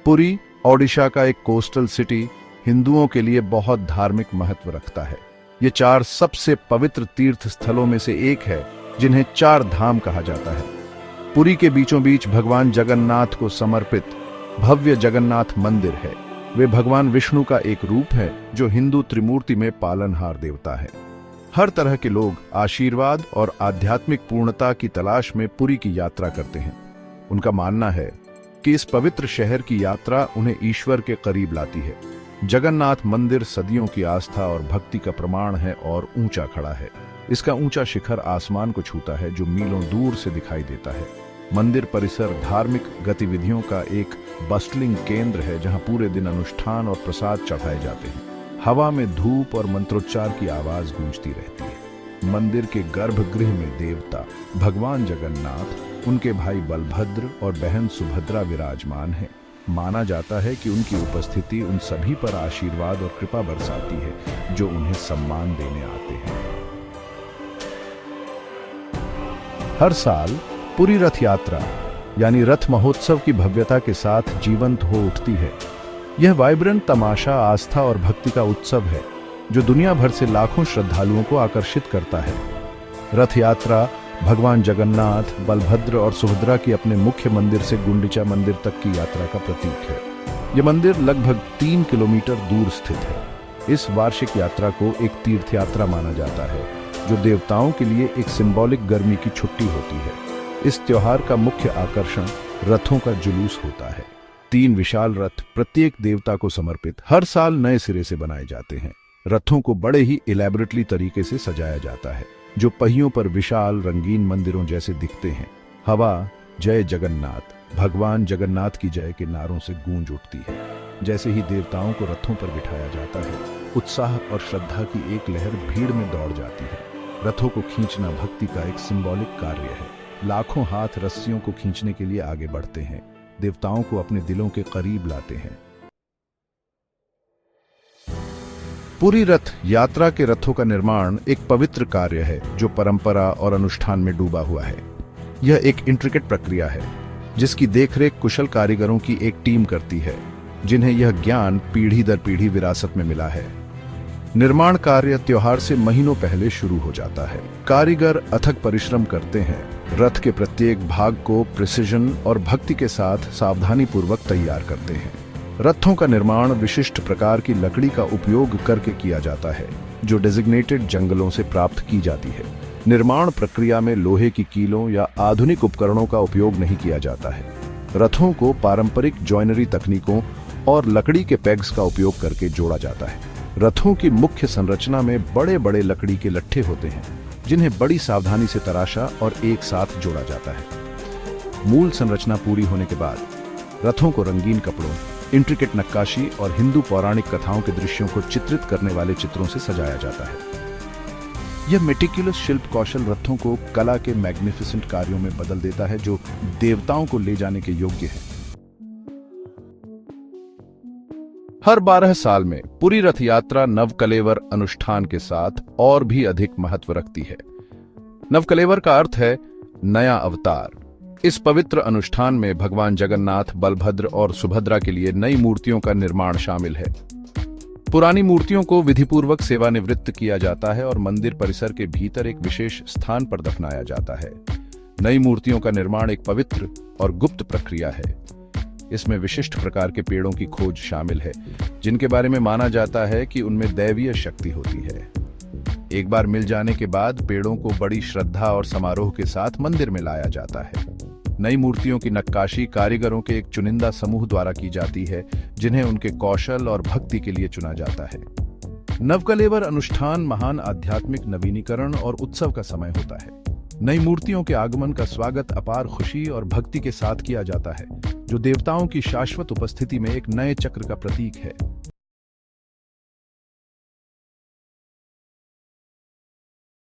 पुरी, ओडिशा का एक coastal city, हिंदुओं के लिए बहुत धार्मिक महत्व रखता है। ये 4 सबसे पवित्र तीर्थ स्थलों में से एक है, जिन्हें 4 धाम कहा जाता है। पुरी के बीचों बीच भगवान जगन्नाथ को समर्पित भव्य जगन्नाथ मंदिर है। वे भगवान विष्णु का एक रूप है, जो हिंदू त्रिमूर्ति में पालनहार देवता है। हर तरह के लोग आशीर्वाद और आध्यात्मिक पूर्णता की तलाश में पुरी की यात्रा करते हैं। उनका मानना है कि इस पवित्र शहर की यात्रा उन्हें ईश्वर के करीब लाती है। जगन्नाथ मंदिर सदियों की आस्था और भक्ति का प्रमाण है और ऊंचा खड़ा है। इसका ऊंचा शिखर आसमान को छूता है, जो मीलों दूर से दिखाई देता है। मंदिर परिसर धार्मिक गतिविधियों का एक बस्टलिंग केंद्र है, जहां पूरे दिन अनुष्ठान और प्रसाद चढ़ाए जाते हैं। हवा में धूप और मंत्रोच्चार की आवाज गूंजती रहती है। मंदिर के गर्भगृह में देवता भगवान जगन्नाथ, उनके भाई बलभद्र और बहन सुभद्रा विराजमान हैं। माना जाता है कि उनकी उपस्थिति उन सभी पर आशीर्वाद और कृपा बरसाती है, जो उन्हें सम्मान देने आते हैं। हर साल पुरी रथ यात्रा यानी रथ महोत्सव की भव्यता के साथ जीवंत हो उठती है। यह वाइब्रेंट तमाशा आस्था और भक्ति का उत्सव है, जो दुनिया भर से लाखों श्रद्धालुओं को आकर्षित करता है। रथ यात्रा भगवान जगन्नाथ, बलभद्र और सुभद्रा की अपने मुख्य मंदिर से गुंडिचा मंदिर तक की यात्रा का प्रतीक है। यह मंदिर लगभग 3 किलोमीटर दूर स्थित है। इस वार्षिक यात्रा को एक तीर्थ यात्रा माना जाता है, जो देवताओं के लिए एक सिंबॉलिक गर्मी की छुट्टी होती है। इस त्योहार का मुख्य आकर्षण रथों का जुलूस होता है। 3 विशाल रथ प्रत्येक देवता को समर्पित हर साल नए सिरे से बनाए जाते हैं। रथों को बड़े ही इलेबोरेटली तरीके से सजाया जाता है, जो पहियों पर विशाल रंगीन मंदिरों जैसे दिखते हैं। हवा जय जगन्नाथ, भगवान जगन्नाथ की जय के नारों से गूंज उठती है। जैसे ही देवताओं को रथों पर बिठाया जाता है, उत्साह और श्रद्धा की एक लहर भीड़ में दौड़ जाती है। रथों को खींचना भक्ति का एक सिंबॉलिक कार्य है। लाखों हाथ रस्सियों को खींचने के लिए आगे बढ़ते हैं, देवताओं को अपने दिलों के करीब लाते हैं। पुरी रथ यात्रा के रथों का निर्माण एक पवित्र कार्य है, जो परंपरा और अनुष्ठान में डूबा हुआ है। यह एक इंट्रिकेट प्रक्रिया है, जिसकी देखरेख कुशल कारीगरों की एक टीम करती है, जिन्हें यह ज्ञान पीढ़ी दर पीढ़ी विरासत में मिला है। निर्माण कार्य त्योहार से महीनों पहले शुरू हो जाता है। कारीगर अथक परिश्रम करते हैं, रथ के प्रत्येक भाग को प्रिसिजन और भक्ति के साथ सावधानी पूर्वक तैयार करते हैं। रथों का निर्माण विशिष्ट प्रकार की लकड़ी का उपयोग करके किया जाता है, जो डेजिग्नेटेड जंगलों से प्राप्त की जाती है। निर्माण प्रक्रिया में लोहे की कीलों या आधुनिक उपकरणों का उपयोग नहीं किया जाता है। रथों को पारंपरिक जॉइनरी तकनीकों और लकड़ी के पेग्स का उपयोग करके जोड़ा जाता है। रथों की मुख्य संरचना में बड़े बड़े लकड़ी के लट्ठे होते हैं, जिन्हें बड़ी सावधानी से तराशा और एक साथ जोड़ा जाता है। मूल संरचना पूरी होने के बाद रथों को रंगीन कपड़ों, इंट्रिकेट नक्काशी और हिंदू पौराणिक कथाओं के दृश्यों को चित्रित करने वाले चित्रों से सजाया जाता है। यह मेटिकुलस शिल्प कौशल रथों को कला के मैग्निफिसेंट कार्यों में बदल देता है, जो देवताओं को ले जाने के योग्य है। हर 12 साल में पुरी रथ यात्रा नवकलेवर अनुष्ठान के साथ और भी अधिक महत्व रखती है। नवकलेवर का अर्थ है नया अवतार। इस पवित्र अनुष्ठान में भगवान जगन्नाथ, बलभद्र और सुभद्रा के लिए नई मूर्तियों का निर्माण शामिल है। पुरानी मूर्तियों को विधिपूर्वक सेवानिवृत्त किया जाता है और मंदिर परिसर के भीतर एक विशेष स्थान पर दफनाया जाता है। नई मूर्तियों का निर्माण एक पवित्र और गुप्त प्रक्रिया है। इसमें विशिष्ट प्रकार के पेड़ों की खोज शामिल है, जिनके बारे में माना जाता है कि उनमें दैवीय शक्ति होती है। एक बार मिल जाने के बाद पेड़ों को बड़ी श्रद्धा और समारोह के साथ मंदिर में लाया जाता है। नई मूर्तियों की नक्काशी कारीगरों के एक चुनिंदा समूह द्वारा की जाती है, जिन्हें उनके कौशल और भक्ति के लिए चुना जाता है। नवकलेवर अनुष्ठान महान आध्यात्मिक नवीनीकरण और उत्सव का समय होता है। नई मूर्तियों के आगमन का स्वागत अपार खुशी और भक्ति के साथ किया जाता है, जो देवताओं की शाश्वत उपस्थिति में एक नए चक्र का प्रतीक है।